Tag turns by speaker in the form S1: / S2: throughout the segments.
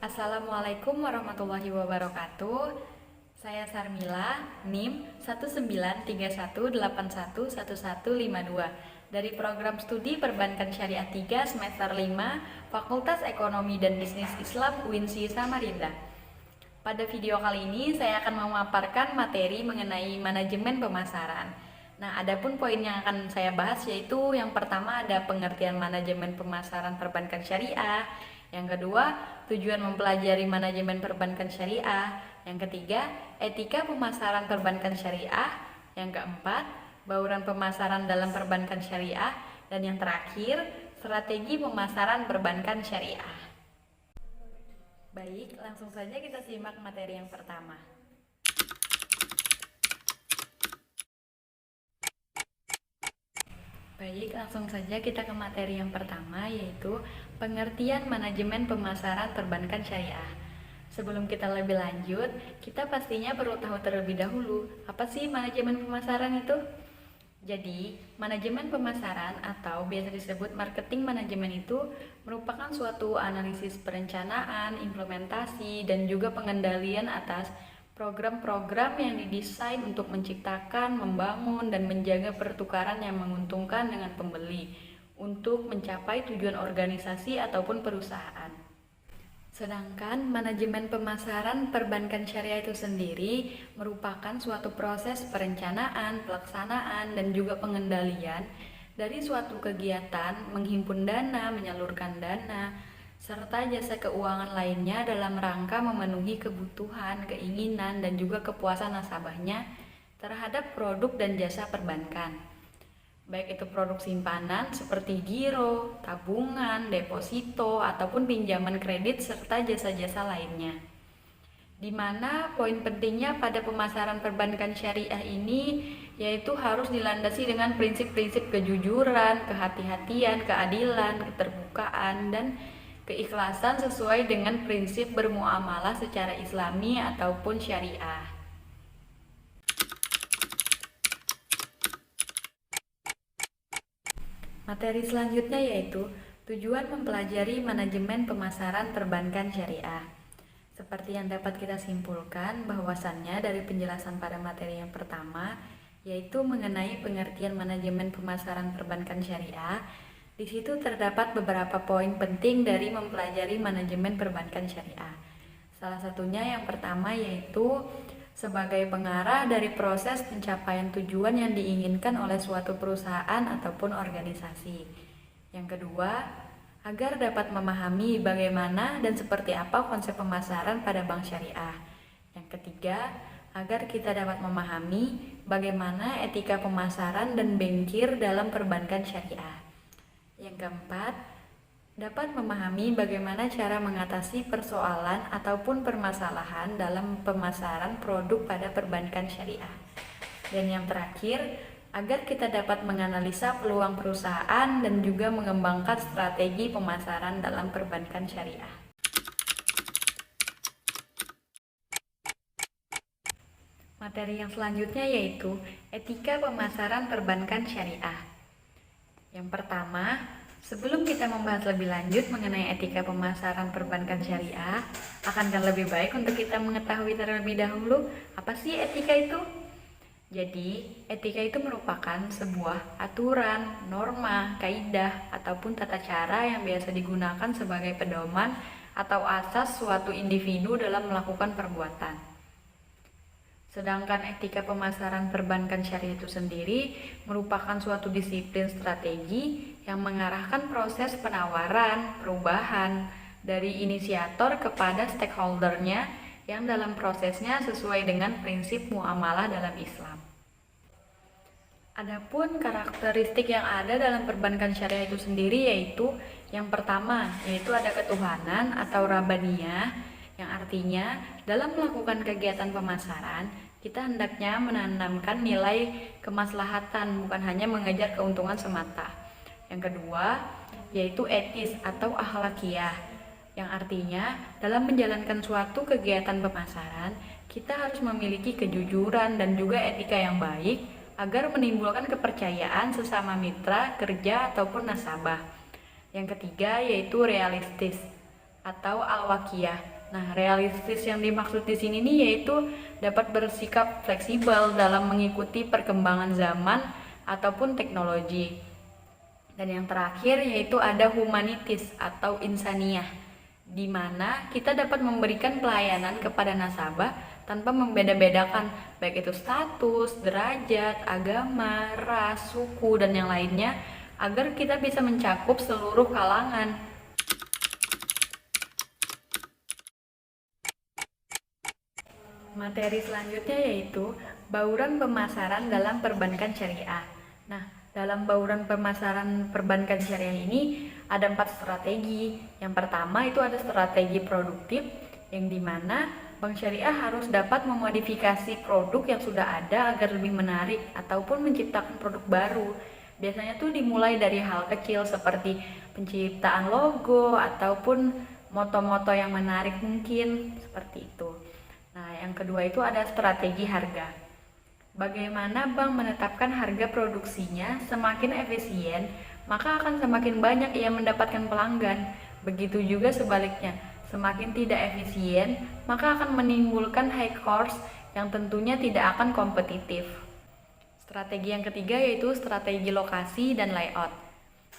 S1: Assalamualaikum warahmatullahi wabarakatuh. Saya Sarmila, NIM 19318111152 dari Program Studi Perbankan Syariah 3 semester 5 Fakultas Ekonomi dan Bisnis Islam UINSI Samarinda. Pada video kali ini saya akan memaparkan materi mengenai manajemen pemasaran. Nah, adapun poin yang akan saya bahas yaitu yang pertama ada pengertian manajemen pemasaran perbankan syariah, yang kedua tujuan mempelajari manajemen perbankan syariah, yang ketiga etika pemasaran perbankan syariah, yang keempat bauran pemasaran dalam perbankan syariah, dan yang terakhir strategi pemasaran perbankan syariah. Baik, langsung saja kita simak materi yang pertama. Baik, langsung saja kita ke materi yang pertama, yaitu pengertian manajemen pemasaran perbankan syariah. Sebelum kita lebih lanjut, kita pastinya perlu tahu terlebih dahulu, apa sih manajemen pemasaran itu? Jadi, manajemen pemasaran atau biasa disebut marketing manajemen itu merupakan suatu analisis perencanaan, implementasi, dan juga pengendalian atas program-program yang didesain untuk menciptakan, membangun, dan menjaga pertukaran yang menguntungkan dengan pembeli untuk mencapai tujuan organisasi ataupun perusahaan. Sedangkan manajemen pemasaran perbankan syariah itu sendiri merupakan suatu proses perencanaan, pelaksanaan, dan juga pengendalian dari suatu kegiatan menghimpun dana, menyalurkan dana, serta jasa keuangan lainnya dalam rangka memenuhi kebutuhan, keinginan, dan juga kepuasan nasabahnya terhadap produk dan jasa perbankan. Baik itu produk simpanan seperti giro, tabungan, deposito, ataupun pinjaman kredit serta jasa-jasa lainnya. Di mana poin pentingnya pada pemasaran perbankan syariah ini yaitu harus dilandasi dengan prinsip-prinsip kejujuran, kehati-hatian, keadilan, keterbukaan, dan keikhlasan sesuai dengan prinsip bermuamalah secara islami ataupun syariah. Materi selanjutnya yaitu tujuan mempelajari manajemen pemasaran perbankan syariah. Seperti yang dapat kita simpulkan bahwasannya dari penjelasan pada materi yang pertama yaitu mengenai pengertian manajemen pemasaran perbankan syariah. Di situ terdapat beberapa poin penting dari mempelajari manajemen perbankan syariah. Salah satunya yang pertama yaitu sebagai pengarah dari proses pencapaian tujuan yang diinginkan oleh suatu perusahaan ataupun organisasi. Yang kedua, agar dapat memahami bagaimana dan seperti apa konsep pemasaran pada bank syariah. Yang ketiga, agar kita dapat memahami bagaimana etika pemasaran dan bankir dalam perbankan syariah. Yang keempat, dapat memahami bagaimana cara mengatasi persoalan ataupun permasalahan dalam pemasaran produk pada perbankan syariah. Dan yang terakhir, agar kita dapat menganalisa peluang perusahaan dan juga mengembangkan strategi pemasaran dalam perbankan syariah. Materi yang selanjutnya yaitu etika pemasaran perbankan syariah. Yang pertama, sebelum kita membahas lebih lanjut mengenai etika pemasaran perbankan syariah, akankah lebih baik untuk kita mengetahui terlebih dahulu apa sih etika itu? Jadi, etika itu merupakan sebuah aturan, norma, kaidah, ataupun tata cara yang biasa digunakan sebagai pedoman atau asas suatu individu dalam melakukan perbuatan. Sedangkan etika pemasaran perbankan syariah itu sendiri merupakan suatu disiplin strategi yang mengarahkan proses penawaran, perubahan dari inisiator kepada stakeholdernya yang dalam prosesnya sesuai dengan prinsip muamalah dalam Islam. Adapun karakteristik yang ada dalam perbankan syariah itu sendiri yaitu yang pertama yaitu ada ketuhanan atau rabaniyah, yang artinya dalam melakukan kegiatan pemasaran kita hendaknya menanamkan nilai kemaslahatan, bukan hanya mengejar keuntungan semata. Yang kedua, yaitu etis atau akhlakiyah, yang artinya dalam menjalankan suatu kegiatan pemasaran, kita harus memiliki kejujuran dan juga etika yang baik agar menimbulkan kepercayaan sesama mitra, kerja, ataupun nasabah. Yang ketiga yaitu realistis atau al-wakiyah. Nah, realistis yang dimaksud di sini nih yaitu dapat bersikap fleksibel dalam mengikuti perkembangan zaman ataupun teknologi. Dan yang terakhir yaitu ada humanitis atau insaniah, di mana kita dapat memberikan pelayanan kepada nasabah tanpa membeda-bedakan baik itu status, derajat, agama, ras, suku, dan yang lainnya agar kita bisa mencakup seluruh kalangan. Materi selanjutnya yaitu bauran pemasaran dalam perbankan syariah. Nah, dalam bauran pemasaran perbankan syariah ini ada 4 strategi. Yang pertama itu ada strategi produktif, yang dimana bank syariah harus dapat memodifikasi produk yang sudah ada agar lebih menarik ataupun menciptakan produk baru. Biasanya tuh dimulai dari hal kecil seperti penciptaan logo ataupun moto-moto yang menarik mungkin, seperti itu. Nah, yang kedua itu ada strategi harga. Bagaimana bank menetapkan harga produksinya semakin efisien, maka akan semakin banyak ia mendapatkan pelanggan. Begitu juga sebaliknya, semakin tidak efisien, maka akan menimbulkan high cost yang tentunya tidak akan kompetitif. Strategi yang ketiga yaitu strategi lokasi dan layout.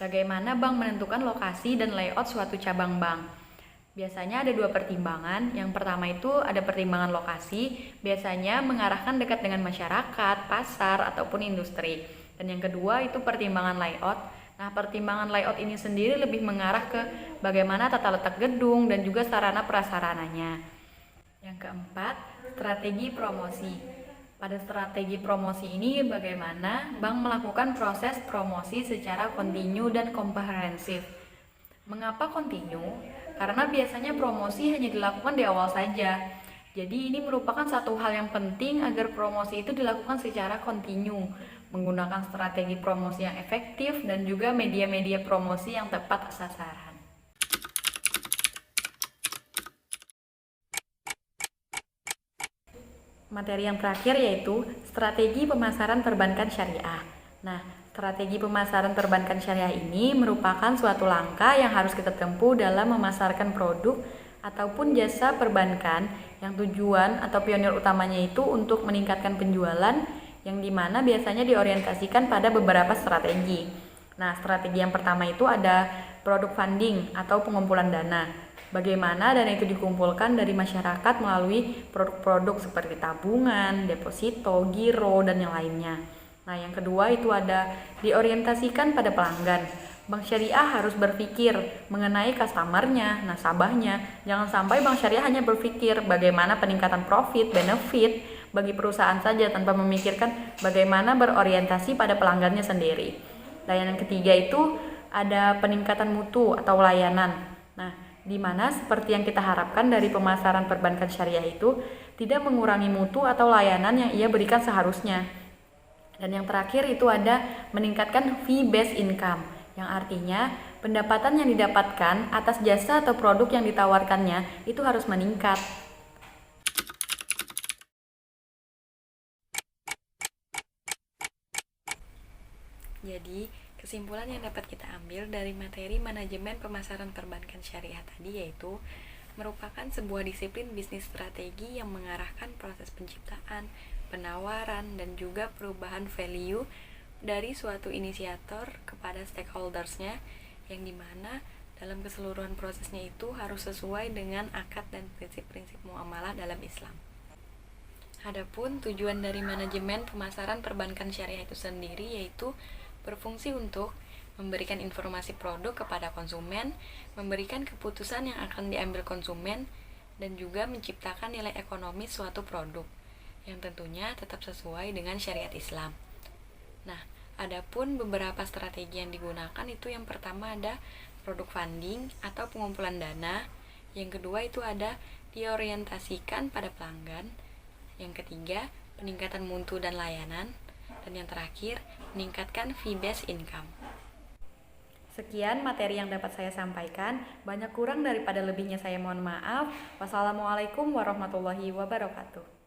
S1: Bagaimana bank menentukan lokasi dan layout suatu cabang bank? Biasanya ada 2 pertimbangan. Yang pertama itu ada pertimbangan lokasi, biasanya mengarahkan dekat dengan masyarakat, pasar, ataupun industri. Dan yang kedua itu pertimbangan layout. Nah, pertimbangan layout ini sendiri lebih mengarah ke bagaimana tata letak gedung dan juga sarana prasarananya. Yang keempat, strategi promosi. Pada strategi promosi ini bagaimana bank melakukan proses promosi secara kontinu dan komprehensif. Mengapa kontinu? Karena biasanya promosi hanya dilakukan di awal saja. Jadi ini merupakan satu hal yang penting agar promosi itu dilakukan secara kontinu, menggunakan strategi promosi yang efektif dan juga media-media promosi yang tepat sasaran. Materi yang terakhir yaitu strategi pemasaran perbankan syariah. Nah, strategi pemasaran perbankan syariah ini merupakan suatu langkah yang harus kita tempuh dalam memasarkan produk ataupun jasa perbankan yang tujuan atau pionir utamanya itu untuk meningkatkan penjualan, yang dimana biasanya diorientasikan pada beberapa strategi. Nah, strategi yang pertama itu ada produk funding atau pengumpulan dana. Bagaimana dana itu dikumpulkan dari masyarakat melalui produk-produk seperti tabungan, deposito, giro, dan yang lainnya. Nah, yang kedua itu ada diorientasikan pada pelanggan. Bank syariah harus berpikir mengenai customer-nya, nasabahnya. Jangan sampai bank syariah hanya berpikir bagaimana peningkatan profit, benefit bagi perusahaan saja tanpa memikirkan bagaimana berorientasi pada pelanggannya sendiri. Dan yang ketiga itu ada peningkatan mutu atau layanan. Nah, di mana seperti yang kita harapkan dari pemasaran perbankan syariah itu tidak mengurangi mutu atau layanan yang ia berikan seharusnya. Dan yang terakhir itu ada meningkatkan fee based income, yang artinya pendapatan yang didapatkan atas jasa atau produk yang ditawarkannya itu harus meningkat. Jadi, kesimpulan yang dapat kita ambil dari materi manajemen pemasaran perbankan syariah tadi yaitu merupakan sebuah disiplin bisnis strategi yang mengarahkan proses penciptaan, penawaran, dan juga perubahan value dari suatu inisiator kepada stakeholders-nya, yang dimana dalam keseluruhan prosesnya itu harus sesuai dengan akad dan prinsip-prinsip muamalah dalam Islam. Adapun tujuan dari manajemen pemasaran perbankan syariah itu sendiri yaitu berfungsi untuk memberikan informasi produk kepada konsumen, memberikan keputusan yang akan diambil konsumen, dan juga menciptakan nilai ekonomis suatu produk yang tentunya tetap sesuai dengan syariat Islam. Nah, adapun beberapa strategi yang digunakan itu yang pertama ada produk funding atau pengumpulan dana, yang kedua itu ada diorientasikan pada pelanggan, yang ketiga peningkatan mutu dan layanan, dan yang terakhir meningkatkan fee based income. Sekian materi yang dapat saya sampaikan. Banyak kurang daripada lebihnya saya mohon maaf. Wassalamualaikum warahmatullahi wabarakatuh.